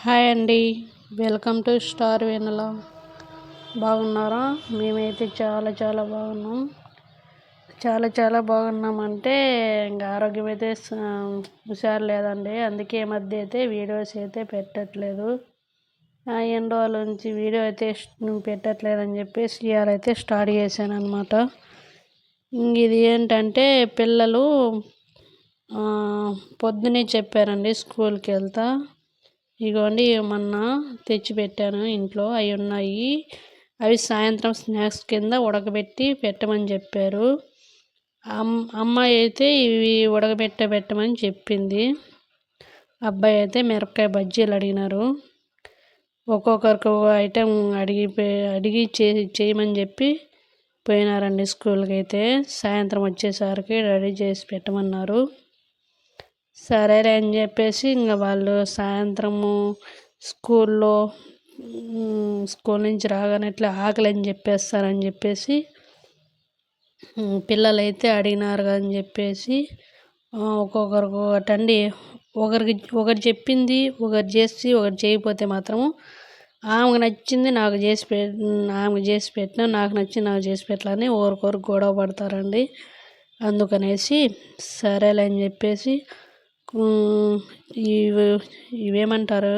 Hi అండి. Welcome to star వెన్నెల. బాగున్నారా? మేమైతే చాలా చాలా బాగున్నాం. చాలా బాగున్నామంటే ఇంకా ఆరోగ్యం అయితే హుషారు లేదండి. అందుకే ఈ మధ్య అయితే వీడియోస్ అయితే పెట్టట్లేదు. ఎన్ని రోజుల నుంచి వీడియో అయితే పెట్టట్లేదని చెప్పేసి ఇవాళ అయితే స్టార్ట్ చేశాను అనమాట. ఇది ఏంటంటే పిల్లలు పొద్దునే చెప్పారండి స్కూల్కి వెళ్తా. ఇగోండి మొన్న తెచ్చిపెట్టాను ఇంట్లో, అవి ఉన్నాయి. అవి సాయంత్రం స్నాక్స్ కింద ఉడకబెట్టి పెట్టమని చెప్పారు. అమ్మాయి అయితే ఇవి పెట్టమని చెప్పింది. అబ్బాయి అయితే మిరపకాయ బజ్జీలు అడిగినారు. ఒక్కొక్కరికి ఒక ఐటెం అడిగి చేయమని చెప్పి పోయినారండి స్కూల్కి. అయితే సాయంత్రం వచ్చేసరికి రెడీ చేసి పెట్టమన్నారు. సరేలే అని చెప్పేసి ఇంకా వాళ్ళు సాయంత్రము స్కూల్ నుంచి రాగానే ఇట్లా ఆకలి అని చెప్పేస్తారని చెప్పేసి పిల్లలైతే అడిగినారు అని చెప్పేసి ఒక్కొక్కరికి ఒకటండి. ఒకరు చెప్పింది ఒకరు చేసి ఒకరు చేయకపోతే మాత్రము ఆమెకు నచ్చింది నాకు చేసి ఆమెకు చేసి పెట్టినా, నాకు నచ్చింది నాకు చేసి పెట్టాలని ఒకరికొకరు గొడవ పడతారండి. అందుకనేసి సరేలే అని చెప్పేసి ఇవేమంటారు,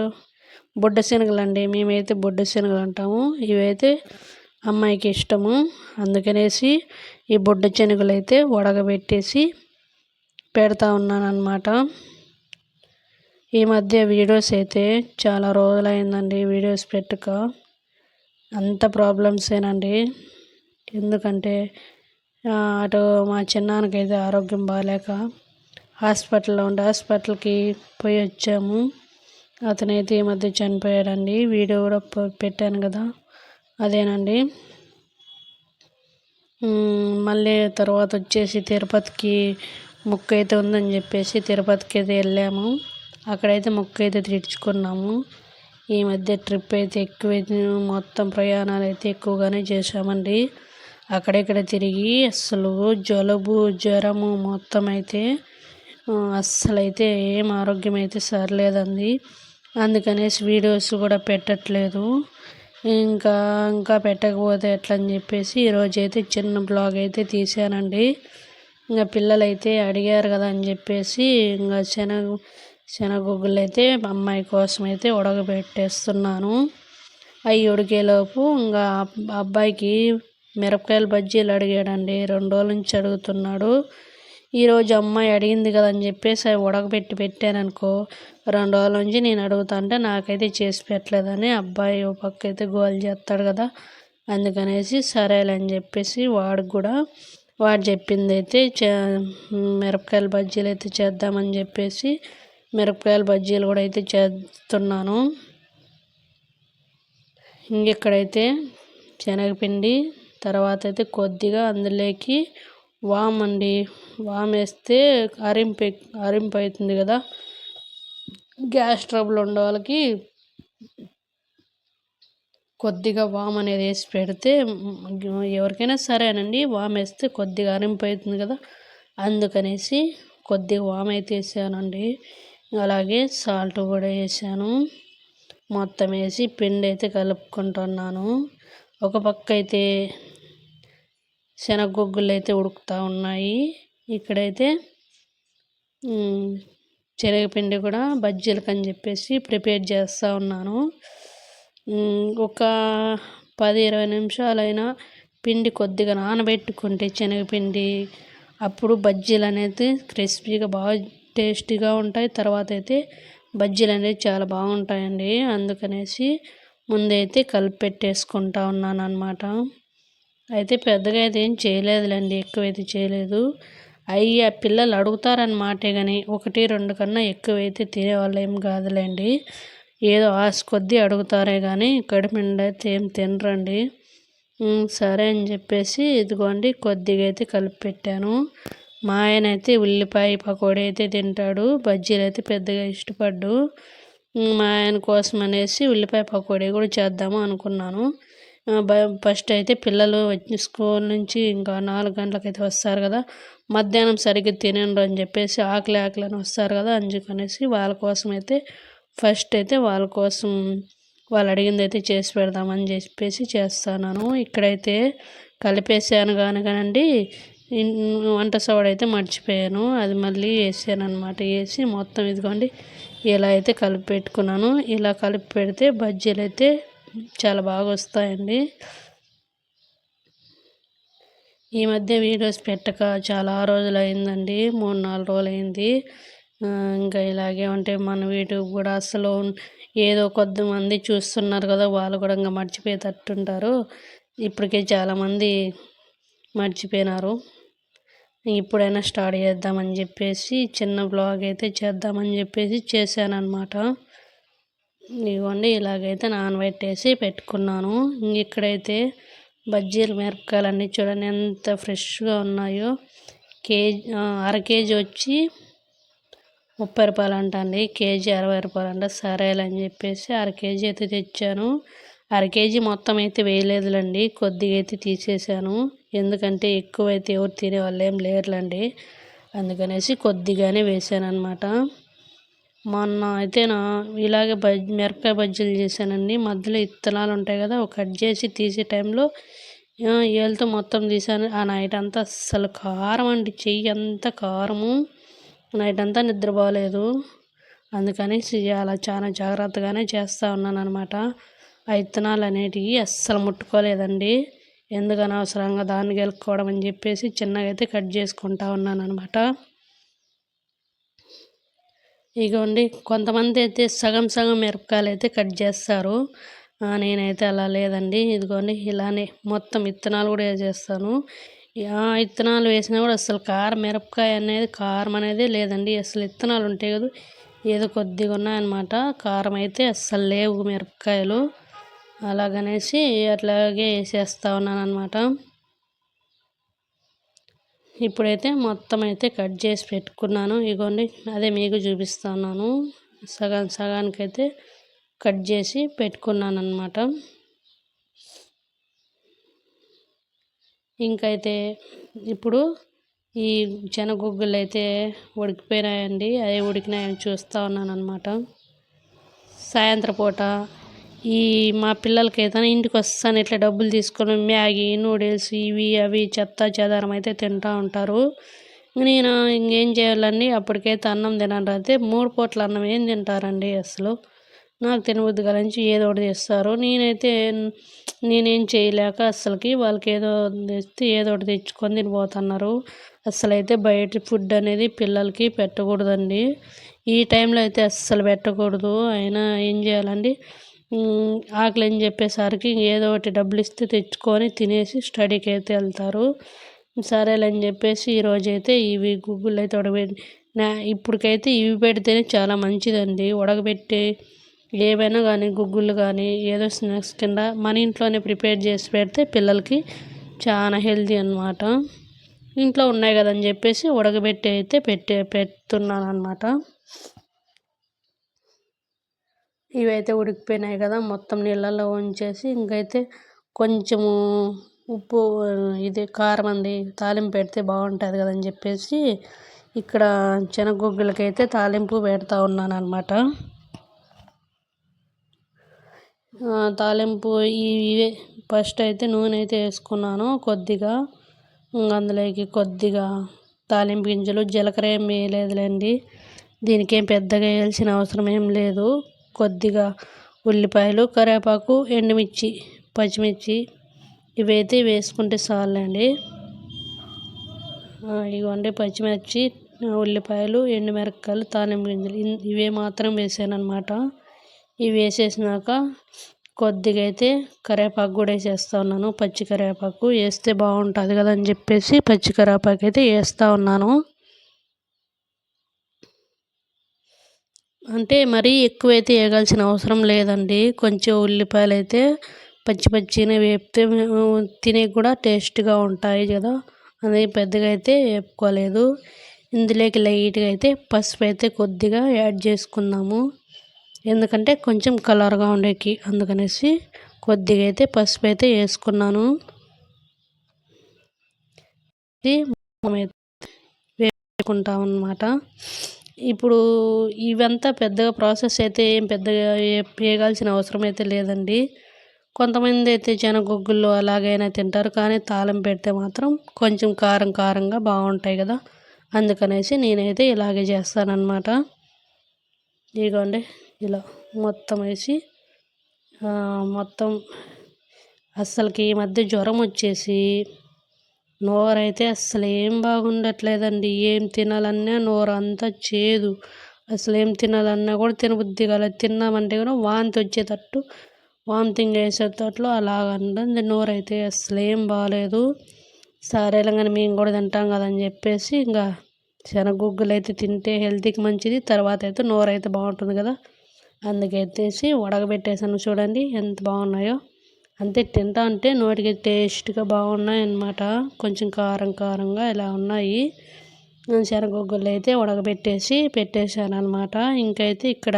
బుడ్డ శనగలు అండి. మేమైతే బుడ్డ శనగలు అంటాము. ఇవైతే అమ్మాయికి ఇష్టము. అందుకనేసి ఈ బుడ్డ శనగలు అయితే ఉడకబెట్టేసి పెడతా ఉన్నాను అన్నమాట. ఈ మధ్య వీడియోస్ అయితే చాలా రోజులైందండి వీడియోస్ పెట్టక. అంత ప్రాబ్లమ్సేనండి. ఎందుకంటే అటు మా చిన్నాన్నకైతే ఆరోగ్యం బాగాలేక హాస్పిటల్కి పోయి వచ్చాము. అతనైతే ఈ మధ్య చనిపోయాడండి. వీడియో కూడా పెట్టాను కదా, అదేనండి. మళ్ళీ తర్వాత వచ్చేసి తిరుపతికి మొక్కు అయితే ఉందని చెప్పేసి తిరుపతికి అయితే వెళ్ళాము. అక్కడైతే మొక్కు అయితే తీర్చుకున్నాము. ఈ మధ్య ట్రిప్ అయితే ఎక్కువైతే మొత్తం ప్రయాణాలు అయితే ఎక్కువగానే చేసామండి. అక్కడెక్కడ తిరిగి అసలు జలుబు జ్వరము మొత్తం అయితే అస్సలైతే ఏం ఆరోగ్యం అయితే సరిలేదండి. అందుకనేసి వీడియోస్ కూడా పెట్టట్లేదు. ఇంకా పెట్టకపోతే ఎట్లా అని చెప్పేసి ఈరోజైతే చిన్న బ్లాగ్ అయితే తీసానండి. ఇంకా పిల్లలైతే అడిగారు కదా అని చెప్పేసి ఇంకా శనగగుగ్గులు అయితే అమ్మాయి కోసం అయితే ఉడకబెట్టేస్తున్నాను. అవి ఉడికేలోపు ఇంకా అబ్బాయికి మిరపకాయల బజ్జీలు అడిగాడండి. 2 రోజుల నుంచి అడుగుతున్నాడు. ఈరోజు అమ్మాయి అడిగింది కదా అని చెప్పేసి అవి ఉడకబెట్టి పెట్టాననుకో, 2 రోజుల నుంచి నేను అడుగుతా అంటే నాకైతే చేసి పెట్టలేదని అబ్బాయి ఒక పక్క అయితే గోల్ చేస్తాడు కదా. అందుకనేసి సరేలే అని చెప్పేసి వాడు చెప్పింది అయితే మిరపకాయల బజ్జీలు అయితే చేద్దామని చెప్పేసి మిరపకాయల బజ్జీలు కూడా అయితే చేస్తున్నాను. ఇంకెక్కడైతే శనగపిండి, తర్వాత అయితే కొద్దిగా అందులోకి వామ్ అండి. వామ్ వేస్తే అరింపు అవుతుంది కదా. గ్యాస్ ట్రబుల్ ఉండే వాళ్ళకి కొద్దిగా వామ్ అనేది వేసి పెడితే ఎవరికైనా సరేనండి. వామ్ వేస్తే కొద్దిగా అరింపు అవుతుంది కదా, అందుకనేసి కొద్దిగా వామ్ అయితే వేసానండి. అలాగే సాల్ట్ కూడా వేసాను. మొత్తం వేసి పిండి అయితే కలుపుకుంటున్నాను. ఒక పక్క అయితే శనగగుగ్గులు అయితే ఉడుకుతూ ఉన్నాయి. ఇక్కడైతే శనగపిండి కూడా బజ్జీలకు అని చెప్పేసి ప్రిపేర్ చేస్తూ ఉన్నాను. ఒక 10-20 నిమిషాలైనా పిండి కొద్దిగా నానబెట్టుకుంటే శనగపిండి, అప్పుడు బజ్జీలు అనేది క్రిస్పీగా బాగా టేస్టీగా ఉంటాయి. తర్వాత అయితే బజ్జీలు అనేది చాలా బాగుంటాయండి. అందుకనేసి ముందైతే కలిపి పెట్టేసుకుంటా ఉన్నాను అన్నమాట. అయితే పెద్దగా అయితే ఏం చేయలేదులేండి, ఎక్కువైతే చేయలేదు. ఆ పిల్లలు అడుగుతారన్నమాటే కానీ 1-2 కన్నా ఎక్కువైతే తినేవాళ్ళు ఏం కాదులేండి. ఏదో ఆశ కొద్దీ అడుగుతారే కానీ కడుపు నిండా అయితే ఏం తినరండి. సరే అని చెప్పేసి ఇదిగోండి కొద్దిగా అయితే కలిపి పెట్టాను. మా ఆయన అయితే ఉల్లిపాయ పకోడీ అయితే తింటాడు, బజ్జీలు అయితే పెద్దగా ఇష్టపడ్డు. మా ఆయన కోసం అనేసి ఉల్లిపాయ పకోడీ కూడా చేద్దాము అనుకున్నాను. ఫస్ట్ అయితే పిల్లలు వచ్చి స్కూల్ నుంచి ఇంకా 4 గంటలకైతే వస్తారు కదా, మధ్యాహ్నం సరిగ్గా తినరు అని చెప్పేసి ఆకలి అని వస్తారు కదా, అందుకనేసి వాళ్ళ కోసం అయితే ఫస్ట్ అయితే వాళ్ళ కోసం వాళ్ళు అడిగింది అయితే చేసి పెడదామని చెప్పేసి చేస్తున్నాను. ఇక్కడైతే కలిపేసాను కానండి, వంట సోడా అయితే మర్చిపోయాను. అది మళ్ళీ వేసాను అనమాట. వేసి మొత్తం ఇదిగోండి ఇలా అయితే కలిపి పెట్టుకున్నాను. ఇలా కలిపి పెడితే బజ్జీలు అయితే చాలా బాగా వస్తాయండి. ఈ మధ్య వీడియోస్ పెట్టక చాలా రోజులు అయిందండి, 3-4 రోజులు అయింది. ఇంకా ఇలాగే ఉంటే మన యూట్యూబ్ కూడా అసలు ఏదో కొద్దిమంది చూస్తున్నారు కదా, వాళ్ళు కూడా ఇంకా మర్చిపోయేటట్టుంటారు. ఇప్పటికే చాలామంది మర్చిపోయినారు. ఇప్పుడైనా స్టార్ట్ చేద్దామని చెప్పేసి చిన్న బ్లాగ్ అయితే చేద్దామని చెప్పేసి చేశానన్నమాట. ఇదిగోండి ఇలాగైతే నానబెట్టేసి పెట్టుకున్నాను. ఇక్కడైతే బజ్జీలు మిరపకాయలు అన్నీ చూడండి ఎంత ఫ్రెష్గా ఉన్నాయో. అర కేజీ వచ్చి 30 రూపాయలు అంటండి, కేజీ 60 రూపాయలు అంట. సరేలని చెప్పేసి అర కేజీ అయితే తెచ్చాను. అర కేజీ మొత్తం అయితే వేయలేదులండి, కొద్దిగా అయితే తీసేసాను. ఎందుకంటే ఎక్కువైతే ఎవరు తినే వాళ్ళు ఏం లేరులండి, అందుకనేసి కొద్దిగానే వేసాను అనమాట. మొన్న అయితే ఇలాగే మిరపకాయ బజ్జీలు చేశానండి. మధ్యలో ఇత్తనాలు ఉంటాయి కదా, కట్ చేసి తీసే టైంలో ఏళ్ళతో మొత్తం తీసాను. ఆ నైట్ అంతా అస్సలు కారం అండి, చెయ్యి అంతా కారము. నైట్ అంతా నిద్రపోలేదు, అందుకనేసి అలా చాలా జాగ్రత్తగానే చేస్తూ ఉన్నాను అనమాట. ఆ ఇత్తనాలు అనేటివి అస్సలు ముట్టుకోలేదండి, ఎందుకు అనవసరంగా దాన్ని గెలుక్కోవడం అని చెప్పేసి చిన్నగా అయితే కట్ చేసుకుంటా ఉన్నాను అనమాట. ఇగోండి కొంతమంది అయితే సగం సగం మిరపకాయలు అయితే కట్ చేస్తారు, నేనైతే అలా లేదండి. ఇదిగోండి ఇలానే మొత్తం ఇత్తనాలు కూడా వేసేస్తాను. ఇత్తనాలు వేసినా కూడా అసలు మిరపకాయ అనేది కారం అనేది లేదండి. అసలు ఇత్తనాలు ఉంటాయి కదా, ఏదో కొద్దిగా ఉన్నాయన్నమాట. కారం అయితే అస్సలు లేవు మిరపకాయలు. అలాగనేసి అట్లాగే వేసేస్తా ఉన్నాను అనమాట. ఇప్పుడైతే మొత్తం అయితే కట్ చేసి పెట్టుకున్నాను. ఇగోండి అదే మీకు చూపిస్తున్నాను. సగానికైతే కట్ చేసి పెట్టుకున్నాను అనమాట. ఇంకైతే ఇప్పుడు ఈ శనగగుగ్గులు అయితే ఉడికిపోయినాయండి, అవి ఉడికినాయని చూస్తూ ఉన్నాను అనమాట. సాయంత్రం పూట మా పిల్లలకి అయితే ఇంటికి వస్తాను ఇట్లా డబ్బులు తీసుకొని మ్యాగీ నూడిల్స్ ఇవి అవి చెత్త చెదారం అయితే తింటూ ఉంటారు. నేను ఇంకేం చేయాలండి, అప్పటికైతే అన్నం తినరు. అయితే 3 పూట్ల అన్నం ఏం తింటారండి అసలు. నాకు తినబుద్ధి కలించి ఏదో ఒకటి తెస్తారు. నేనేం చేయలేక అస్సలకి వాళ్ళకి ఏదో తెస్తే ఏదో ఒకటి తెచ్చుకొని తినిపోతున్నారు. అస్సలైతే బయట ఫుడ్ అనేది పిల్లలకి పెట్టకూడదండి. ఈ టైంలో అయితే అస్సలు పెట్టకూడదు. అయినా ఏం చేయాలండి, ఆకలి అని చెప్పేసరికి ఏదో ఒకటి డబ్బులు ఇస్తే తెచ్చుకొని తినేసి స్టడీకి అయితే వెళ్తారు. సరేలేని చెప్పేసి ఈరోజైతే ఇవి గుగ్గులు అయితే ఇప్పటికైతే ఇవి పెడితేనే చాలా మంచిదండి. ఉడకబెట్టి ఏవైనా కానీ గుగ్గులు కానీ ఏదో స్నాక్స్ కింద మన ఇంట్లోనే ప్రిపేర్ చేసి పెడితే పిల్లలకి చాలా హెల్తీ అన్నమాట. ఇంట్లో ఉన్నాయి కదని చెప్పేసి ఉడకబెట్టి అయితే పెడుతున్నాను అనమాట. ఇవైతే ఉడికిపోయినాయి కదా, మొత్తం నీళ్ళల్లో ఉంచేసి ఇంకైతే కొంచెము ఉప్పు ఇది కారం అండి తాలింపు పెడితే బాగుంటుంది కదని చెప్పేసి ఇక్కడ శనగగుగ్గులకైతే తాలింపు పెడతా ఉన్నాను అనమాట. తాలింపు ఇవే ఫస్ట్ అయితే నూనె అయితే వేసుకున్నాను కొద్దిగా. అందులోకి కొద్దిగా తాలింపు గింజలు జీలకర్ర ఏం వేయలేదులేండి, దీనికేం పెద్దగా వేయాల్సిన అవసరం ఏం లేదు. కొద్దిగా ఉల్లిపాయలు కరివేపాకు ఎండుమిర్చి పచ్చిమిర్చి ఇవైతే వేసుకుంటే చాలండి. ఇవ్వండి పచ్చిమిర్చి ఉల్లిపాయలు ఎండుమిరపకాయలు తాలింపు గింజలు ఇవే మాత్రం వేసాను అనమాట. ఇవి వేసేసినాక కొద్దిగా అయితే కరివేపాకు కూడా వేసేస్తూ ఉన్నాను. పచ్చి కరివేపాకు వేస్తే బాగుంటుంది కదా అని చెప్పేసి పచ్చి కరివేపాకు అయితే వేస్తూ ఉన్నాను. అంటే మరీ ఎక్కువైతే వేయాల్సిన అవసరం లేదండి, కొంచెం ఉల్లిపాయలు అయితే పచ్చిగానే వేపితే తినేకి కూడా టేస్ట్గా ఉంటాయి కదా, అది పెద్దగా అయితే వేపుకోలేదు. ఇందులోకి లైట్గా అయితే పసుపు అయితే కొద్దిగా యాడ్ చేసుకుందాము, ఎందుకంటే కొంచెం కలర్గా ఉండేకి, అందుకనేసి కొద్దిగా అయితే పసుపు అయితే వేసుకున్నాను. వేసుకుంటాం అన్నమాట. ఇప్పుడు ఇవంతా పెద్దగా ప్రాసెస్ అయితే ఏం పెద్దగా వేగాల్సిన అవసరం అయితే లేదండి. కొంతమంది అయితే శనగగుగ్గులు అలాగైనా తింటారు. కానీ తాలింపు పెడితే మాత్రం కొంచెం కారం కారంగా బాగుంటాయి కదా, అందుకనేసి నేనైతే ఇలాగే చేస్తానన్నమాట. ఇదిగోండి ఇలా మొత్తం వేసి మొత్తం అస్సలకి ఈ మధ్య జ్వరం వచ్చేసి నోరైతే అస్సలు ఏం బాగుండట్లేదండి. ఏం తినాలన్నా నోరు అంతా చేదు, అసలు ఏం తినాలన్నా కూడా తినబుద్ధి కాలేదు. తిన్నామంటే కూడా వాంతి వచ్చేటట్టు, వామిటింగ్ వేసేటట్లు అలాగంటుంది నోరైతే. అస్సలు ఏం బాగాలేదు. సరేలే కానీ మేము కూడా తింటాం కదని చెప్పేసి ఇంకా శనగగుగ్గులు అయితే తింటే హెల్త్కి మంచిది, తర్వాత అయితే నోరైతే బాగుంటుంది కదా, అందుకైతేసి ఉడకబెట్టేసాను. చూడండి ఎంత బాగున్నాయో. అంతే తింటా అంటే నోటికి టేస్ట్గా బాగున్నాయి అన్నమాట. కొంచెం కారం కారంగా ఇలా ఉన్నాయి. శనగగుగ్గులు అయితే ఉడకబెట్టేసి పెట్టేశాను అనమాట. ఇంకైతే ఇక్కడ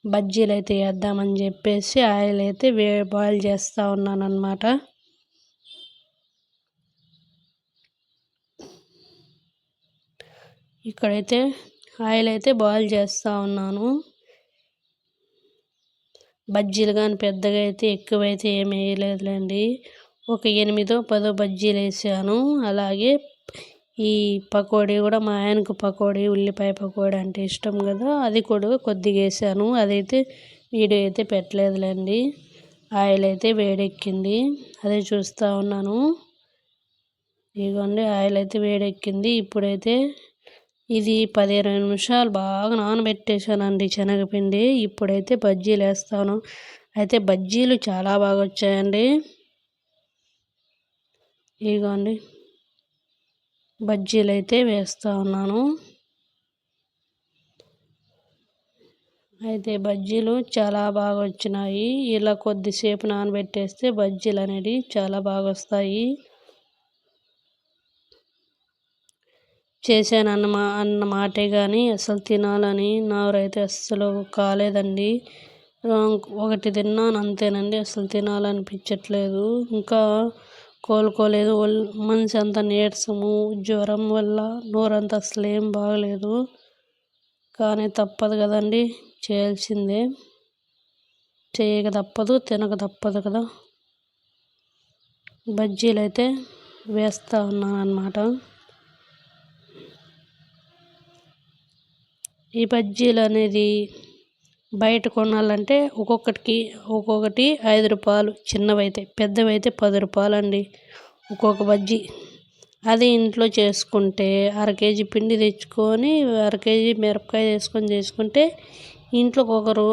బజ్జీలు అయితే వేద్దామని చెప్పేసి ఆయిల్ అయితే బాయిల్ చేస్తూ ఉన్నాను అనమాట. ఇక్కడైతే ఆయిల్ అయితే బాయిల్ చేస్తూ ఉన్నాను. బజ్జీలు కానీ పెద్దగా అయితే ఎక్కువైతే ఏమి వేయలేదులేండి. ఒక 8-10 బజ్జీలు వేసాను. అలాగే ఈ పకోడీ కూడా, మా ఆయనకు పకోడీ, ఉల్లిపాయ పకోడీ అంటే ఇష్టం కదా, అది కూడా కొద్దిగా వేసాను. అదైతే వీడియో అయితే పెట్టలేదులేండి. ఆయిల్ అయితే వేడెక్కింది, అదే చూస్తూ ఉన్నాను. ఇదిగోండి ఆయిల్ అయితే వేడెక్కింది. ఇప్పుడైతే ఇది 10-20 నిమిషాలు బాగా నానబెట్టేశానండి శనగపిండి. ఇప్పుడైతే బజ్జీలు వేస్తాను. అయితే బజ్జీలు చాలా బాగా వచ్చాయండి. ఇదిగోండి బజ్జీలు అయితే వేస్తూ ఉన్నాను. అయితే బజ్జీలు చాలా బాగా వచ్చినాయి. ఇలా కొద్దిసేపు నానబెట్టేస్తే బజ్జీలు అనేవి చాలా బాగా వస్తాయి. చేశాను అన్న మాటే కానీ అసలు తినాలని నోరైతే అస్సలు కాలేదండి. ఒకటి తిన్నాను అంతేనండి, అసలు తినాలనిపించట్లేదు. ఇంకా కోలుకోలేదు. మనిషి అంతా నీరసము, జ్వరం వల్ల నోరంతా అసలు ఏం బాగలేదు. కానీ తప్పదు కదండి, చేయాల్సిందే. చేయక తప్పదు, తినక తప్పదు కదా. బజ్జీలు అయితే వేస్తూ ఉన్నాను అన్నమాట. ఈ బజ్జీలు అనేది బయట కొనాలంటే ఒక్కొక్కటి 5 రూపాయలు, చిన్నవైతే. పెద్దవైతే 10 రూపాయలు అండి ఒక్కొక్క బజ్జీ. అది ఇంట్లో చేసుకుంటే అర కేజీ పిండి తెచ్చుకొని అర కేజీ మిరపకాయ వేసుకొని చేసుకుంటే ఇంట్లోకి ఒకరు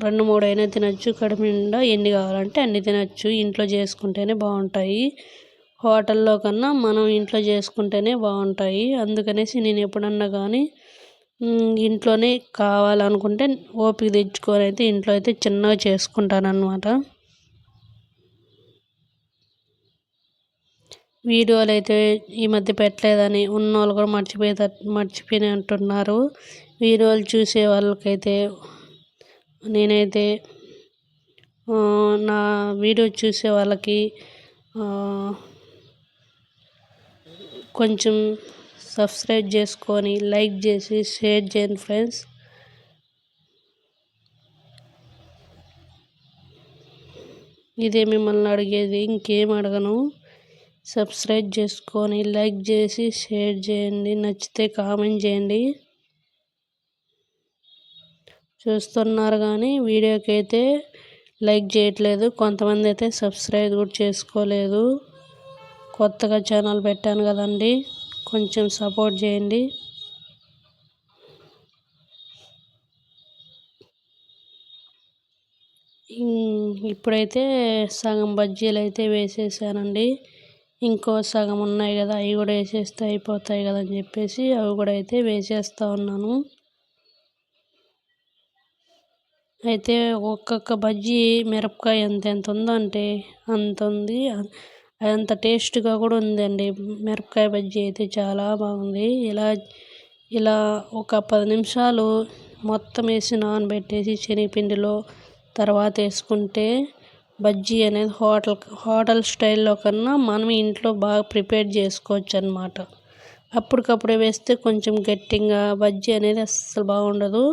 2-3 అయినా తినచ్చు. కడుపు నిండా ఎన్ని కావాలంటే అన్ని తినచ్చు. ఇంట్లో చేసుకుంటేనే బాగుంటాయి. హోటల్లో కన్నా మనం ఇంట్లో చేసుకుంటేనే బాగుంటాయి. అందుకనేసి నేను ఎప్పుడన్నా కానీ ఇంట్లోనే కావాలనుకుంటే ఓపిక తెచ్చుకొని అయితే ఇంట్లో అయితే చిన్నగా చేసుకుంటాను అన్నమాట. వీడియోలు అయితే ఈ మధ్య పెట్టలేదని ఉన్నోళ్ళు కూడా మర్చిపోయినట్టున్నారు. వీడియోలు చూసే వాళ్ళకైతే నేనైతే నా వీడియో చూసే వాళ్ళకి కొంచెం సబ్స్క్రైబ్ చేసుకొని లైక్ చేసి షేర్ చేయండి ఫ్రెండ్స్. ఇదే మిమ్మల్ని అడిగేది, ఇంకేం అడగను. సబ్స్క్రైబ్ చేసుకొని లైక్ చేసి షేర్ చేయండి. నచ్చితే కామెంట్ చేయండి. చూస్తున్నారు కానీ వీడియోకి అయితే లైక్ చేయట్లేదు. కొంతమంది అయితే సబ్స్క్రైబ్ కూడా చేసుకోలేదు. కొత్తగా ఛానల్ పెట్టాను కదండి, కొంచెం సపోర్ట్ చేయండి. ఇప్పుడైతే సగం బజ్జీలు అయితే వేసేసానండి. ఇంకో సగం ఉన్నాయి కదా, అవి కూడా వేసేస్తే అయిపోతాయి కదా అని చెప్పేసి అవి కూడా అయితే వేసేస్తూ ఉన్నాను. అయితే ఒక్కొక్క బజ్జీ మిరపకాయ ఎంత ఉందో అంటే అంత ఉంది. అంత టేస్ట్గా కూడా ఉందండి. మిరపకాయ బజ్జీ అయితే చాలా బాగుంది. ఇలా ఒక 10 నిమిషాలు మొత్తం వేసి నానబెట్టేసి శనగపిండిలో తర్వాత వేసుకుంటే బజ్జీ అనేది హోటల్ స్టైల్లో కన్నా మనం ఇంట్లో బాగా ప్రిపేర్ చేసుకోవచ్చు అన్నమాట. అప్పటికప్పుడే వేస్తే కొంచెం గట్టిగా బజ్జీ అనేది అస్సలు బాగుండదు.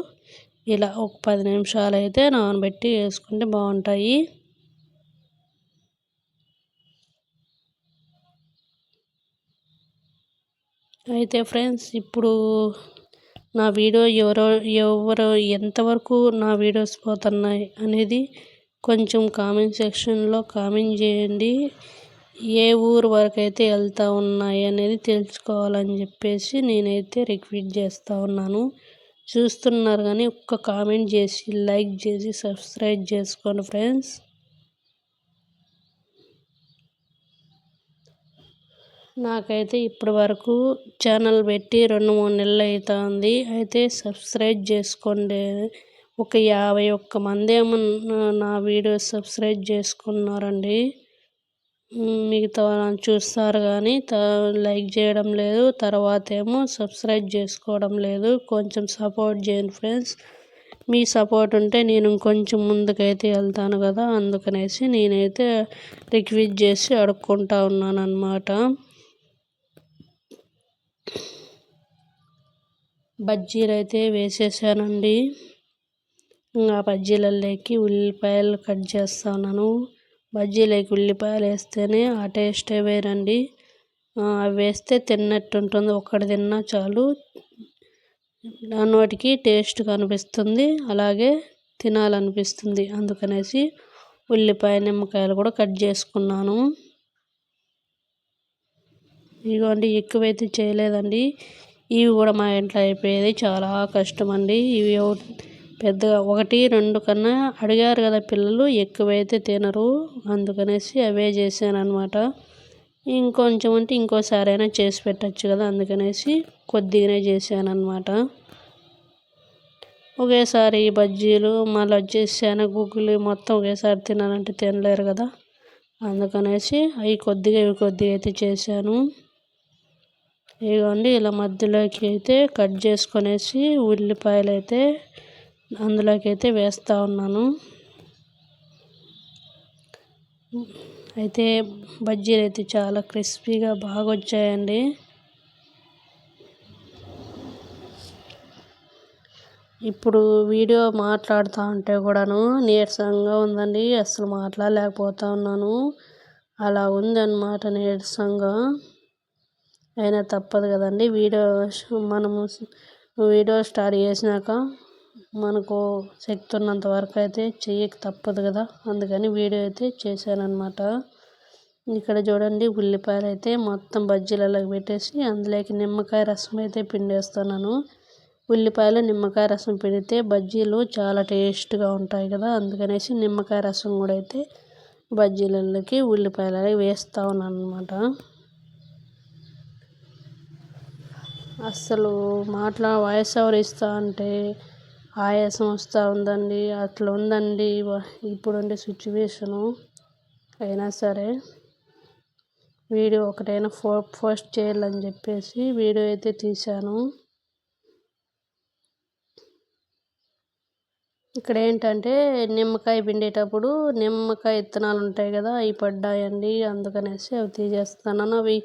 ఇలా ఒక 10 నిమిషాలు అయితే నానబెట్టి వేసుకుంటే బాగుంటాయి. అయితే ఫ్రెండ్స్, ఇప్పుడు నా వీడియో ఎవరు ఎంతవరకు నా వీడియోస్ పోతున్నాయి అనేది కొంచెం కామెంట్ సెక్షన్లో కామెంట్ చేయండి. ఏ ఊరు వరకు అయితే వెళ్తూ ఉన్నాయి అనేది తెలుసుకోవాలని చెప్పేసి నేనైతే రిక్వెస్ట్ చేస్తూ ఉన్నాను. చూస్తున్నారు కానీ ఒక్క కామెంట్ చేసి లైక్ చేసి సబ్స్క్రైబ్ చేసుకోండి ఫ్రెండ్స్. నాకైతే ఇప్పటి వరకు ఛానల్ పెట్టి 2-3 నెలలు అవుతుంది. అయితే సబ్స్క్రైబ్ చేసుకోండి. ఒక 51 మంది ఏమో నా వీడియోస్ సబ్స్క్రైబ్ చేసుకున్నారండి. మిగతా చూస్తారు కానీ లైక్ చేయడం లేదు, తర్వాత ఏమో సబ్స్క్రైబ్ చేసుకోవడం లేదు. కొంచెం సపోర్ట్ చేయండి ఫ్రెండ్స్. మీ సపోర్ట్ ఉంటే నేను కొంచెం ముందుకైతే వెళ్తాను కదా, అందుకనేసి నేనైతే రిక్వెస్ట్ చేసి అడుక్కుంటా ఉన్నాను అన్నమాట. బజ్జీలు అయితే వేసేసానండి. ఆ బజ్జీలలోకి ఉల్లిపాయలు కట్ చేస్తా ఉన్నాను. బజ్జీలోకి ఉల్లిపాయలు వేస్తేనే ఆ టేస్టే వేరండి. అవి వేస్తే తిన్నట్టు ఉంటుంది. ఒక్కటి తిన్నా చాలు, నోటికి టేస్ట్గా అనిపిస్తుంది, అలాగే తినాలనిపిస్తుంది. అందుకనేసి ఉల్లిపాయ నిమ్మకాయలు కూడా కట్ చేసుకున్నాను. ఇదిగోండి, ఎక్కువైతే చేయలేదండి. ఇవి కూడా మా ఇంట్లో అయిపోయేది చాలా కష్టం అండి. ఇవి పెద్దగా 1-2 కన్నా అడిగారు కదా పిల్లలు, ఎక్కువైతే తినరు, అందుకనేసి అవే చేశాను అనమాట. ఇంకొంచెం అంటే ఇంకోసారి అయినా చేసి పెట్టచ్చు కదా, అందుకనేసి కొద్దిగానే చేశాను అనమాట. ఒకేసారి బజ్జీలు మళ్ళీ వచ్చేసి శనగగుగ్గులు మొత్తం ఒకేసారి తినాలంటే తినలేరు కదా, అందుకనేసి అవి కొద్దిగా ఇవి కొద్దిగా అయితే చేశాను. ఇదిగోండి, ఇలా మధ్యలోకి అయితే కట్ చేసుకొనేసి ఉల్లిపాయలు అయితే అందులోకి అయితే వేస్తూ ఉన్నాను. అయితే బజ్జీలు అయితే చాలా క్రిస్పీగా బాగా వచ్చాయండి. ఇప్పుడు వీడియో మాట్లాడుతూ ఉంటే కూడాను నీరసంగా ఉందండి, అసలు మాట్లాడలేకపోతూ ఉన్నాను. అలా ఉందన్నమాట నీరసంగా. అయినా తప్పదు కదండి, మనము వీడియో స్టార్ట్ చేసినాక మనకు శక్తి ఉన్నంత వరకు అయితే చెయ్యక తప్పదు కదా, అందుకని వీడియో అయితే చేశానన్నమాట. ఇక్కడ చూడండి, ఉల్లిపాయలు అయితే మొత్తం బజ్జీలలోకి పెట్టేసి అందులోకి నిమ్మకాయ రసం అయితే పిండేస్తున్నాను. ఉల్లిపాయలు నిమ్మకాయ రసం పిండితే బజ్జీలు చాలా టేస్ట్గా ఉంటాయి కదా, అందుకనేసి నిమ్మకాయ రసం కూడా అయితే బజ్జీలలోకి ఉల్లిపాయలు వేస్తూ ఉన్నాను అన్నమాట. అస్సలు వాయిస్ ఓవర్ ఇస్తా అంటే ఆయాసం వస్తూ ఉందండి, అట్లా ఉందండి ఇప్పుడుండే సిచ్యువేషను. అయినా సరే వీడియో ఒకటైనా పోస్ట్ చేయాలని చెప్పేసి వీడియో అయితే తీశాను. ఇక్కడ ఏంటంటే నిమ్మకాయ పిండేటప్పుడు నిమ్మకాయ విత్తనాలు ఉంటాయి కదా, అవి పడ్డాయండి, అందుకనేసి అవి తీసేస్తున్నాను. అవి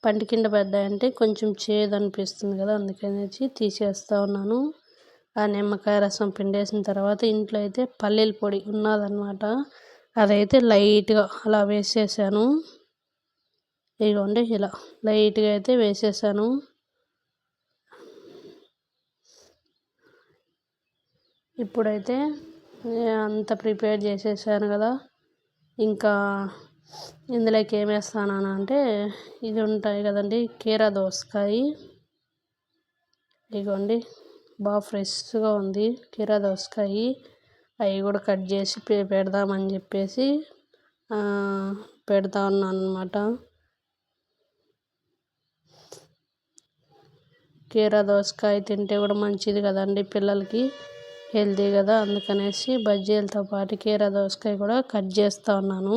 పంట కింద పడ్డాయంటే కొంచెం చేదు అనిపిస్తుంది కదా, అందుకనేసి తీసేస్తూ ఉన్నాను. ఆ నిమ్మకాయ రసం పిండేసిన తర్వాత ఇంట్లో అయితే పల్లీల పొడి ఉన్నదన్నమాట, అదైతే లైట్గా అలా వేసేసాను. ఇదిగోండి, ఇలా లైట్గా అయితే వేసేసాను. ఇప్పుడైతే అంతా ప్రిపేర్ చేసేసాను కదా, ఇంకా ఇందులోకి ఏం వేస్తాను అంటే ఇది ఉంటాయి కదండి, కీరా దోసకాయ. ఇదిగోండి, బాగా ఫ్రెష్గా ఉంది కీరా దోసకాయ. అవి కూడా కట్ చేసి పెడదామని చెప్పేసి పెడతా ఉన్నాను అన్నమాట. కీరా దోసకాయ తింటే కూడా మంచిది కదండి పిల్లలకి, హెల్తీ కదా, అందుకనేసి బజ్జీలతో పాటు కీరా దోసకాయ కూడా కట్ చేస్తూ ఉన్నాను.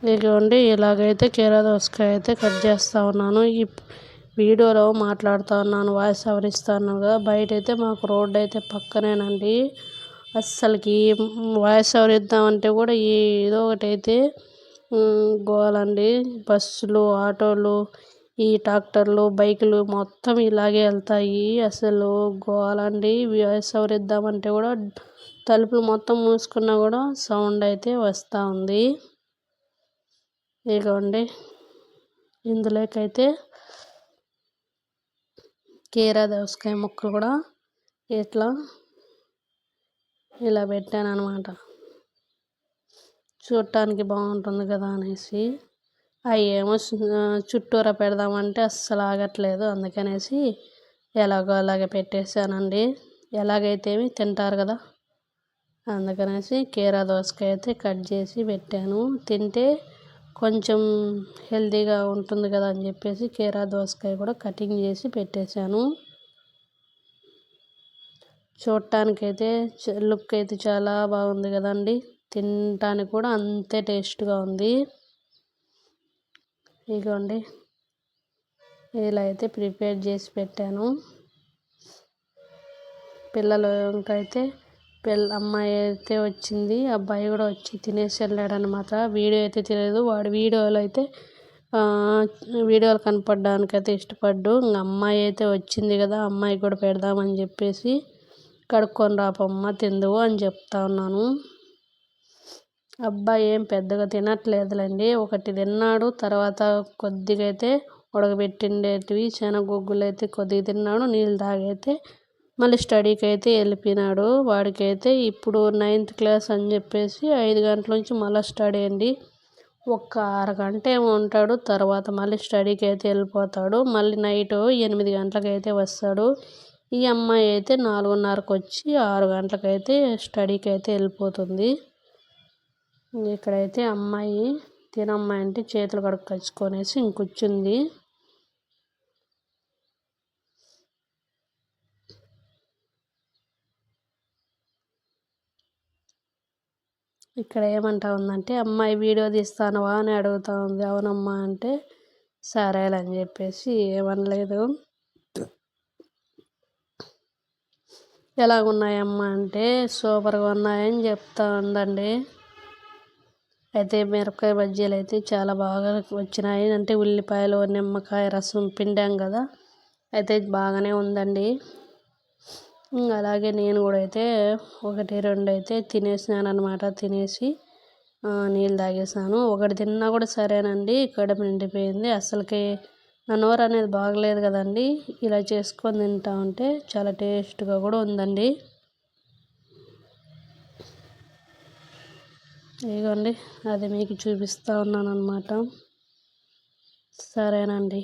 ఇదిగోండి, ఇలాగైతే కీరా దోసకాయ అయితే కట్ చేస్తూ ఉన్నాను. ఈ వీడియోలో మాట్లాడుతూ ఉన్నాను, వాయిస్ ఓవర్ ఇస్తాను కదా. బయట అయితే మాకు రోడ్డు అయితే పక్కనేనండి, అస్సలకి వాయిస్ ఓవర్ ఇద్దామంటే కూడా ఏదో ఒకటి అయితే గోలండి. బస్సులు, ఆటోలు, ఈ ట్రాక్టర్లు, బైకులు మొత్తం ఇలాగే వెళ్తాయి. అసలు గోలండి. సవరిద్దామంటే కూడా తలుపులు మొత్తం మూసుకున్నా కూడా సౌండ్ అయితే వస్తూ ఉంది. ఇదిగోండి, ఇందులోకైతే కీరా దోసకాయ ముక్కలు కూడా ఇలా పెట్టాను అనమాట. చూడటానికి బాగుంటుంది కదా అనేసి. అవి ఏమో చుట్టూరా పెడదామంటే అస్సలు ఆగట్లేదు. అందుకనేసి ఎలాగో అలాగే పెట్టేశానండి. ఎలాగైతే తింటారు కదా, అందుకనేసి కీరా దోసకాయ అయితే కట్ చేసి పెట్టాను. తింటే కొంచెం హెల్తీగా ఉంటుంది కదా అని చెప్పేసి కీరా దోసకాయ కూడా కటింగ్ చేసి పెట్టేశాను. చూడటానికైతే లుక్ అయితే చాలా బాగుంది కదండి. తినటానికి కూడా అంతే టేస్ట్గా ఉంది. ఇదిగోండి, ఇలా అయితే ప్రిపేర్ చేసి పెట్టాను. పిల్లలు ఇంకైతే అమ్మాయి అయితే వచ్చింది, అబ్బాయి కూడా వచ్చి తినేసి వెళ్ళాడనమాట. వీడియో అయితే తెలియదు, వాడు వీడియోలు కనపడడానికైతే ఇష్టపడ్డు. ఇంకా అమ్మాయి అయితే వచ్చింది కదా, అమ్మాయి కూడా పెడదామని చెప్పేసి కడుక్కొని రాపమ్మ తిందువు అని చెప్తా ఉన్నాను. అబ్బాయి ఏం పెద్దగా తినట్లేదులేండి. ఒకటి తిన్నాడు, తర్వాత కొద్దిగా అయితే ఉడకబెట్టిండేటివి శనగగుగ్గులు అయితే కొద్దిగా తిన్నాడు. నీళ్ళు తాగైతే మళ్ళీ స్టడీకి అయితే వెళ్ళిపోయినాడు. వాడికైతే ఇప్పుడు 9th క్లాస్ అని చెప్పేసి 5 గంటల నుంచి మళ్ళీ స్టడీ అండి. ఒక్క అరగంట ఏమో ఉంటాడు, తర్వాత మళ్ళీ స్టడీకి అయితే వెళ్ళిపోతాడు. మళ్ళీ నైట్ 8 గంటలకు అయితే వస్తాడు. ఈ అమ్మాయి అయితే 4:30కు వచ్చి 6 గంటలకైతే స్టడీకి అయితే వెళ్ళిపోతుంది. ఇక్కడైతే అమ్మాయి తినమ్మాయి అంటే చేతులు కడుక్కొచ్చుకొనేసి ఇంకొచ్చింది. ఇక్కడ ఏమంటా ఉందంటే, అమ్మాయి వీడియో తీస్తానవా అని అడుగుతూ ఉంది. అవునమ్మా అంటే సరేలే అని చెప్పేసి ఏమనలేదు. ఎలాగున్నాయమ్మా అంటే సూపర్గా ఉన్నాయని చెప్తా ఉందండి. అయితే మిరపకాయ బజ్జీలు అయితే చాలా బాగా వచ్చినాయి. అంటే ఉల్లిపాయలు, నిమ్మకాయ రసం పిండాం కదా, అయితే బాగానే ఉందండి. అలాగే నేను కూడా అయితే 1, 2 అయితే తినేసినాను అనమాట. తినేసి నీళ్ళు తాగేసాను. ఒకటి తిన్నా కూడా సరేనండి, కడుపు నిండిపోయింది. అసలుకి నా నోరు అనేది బాగలేదు కదండి. ఇలా చేసుకొని తింటా ఉంటే చాలా టేస్ట్గా కూడా ఉందండి. ఇదిగోండి, అది మీకు చూపిస్తూ ఉన్నాను అనమాట. సరేనండి.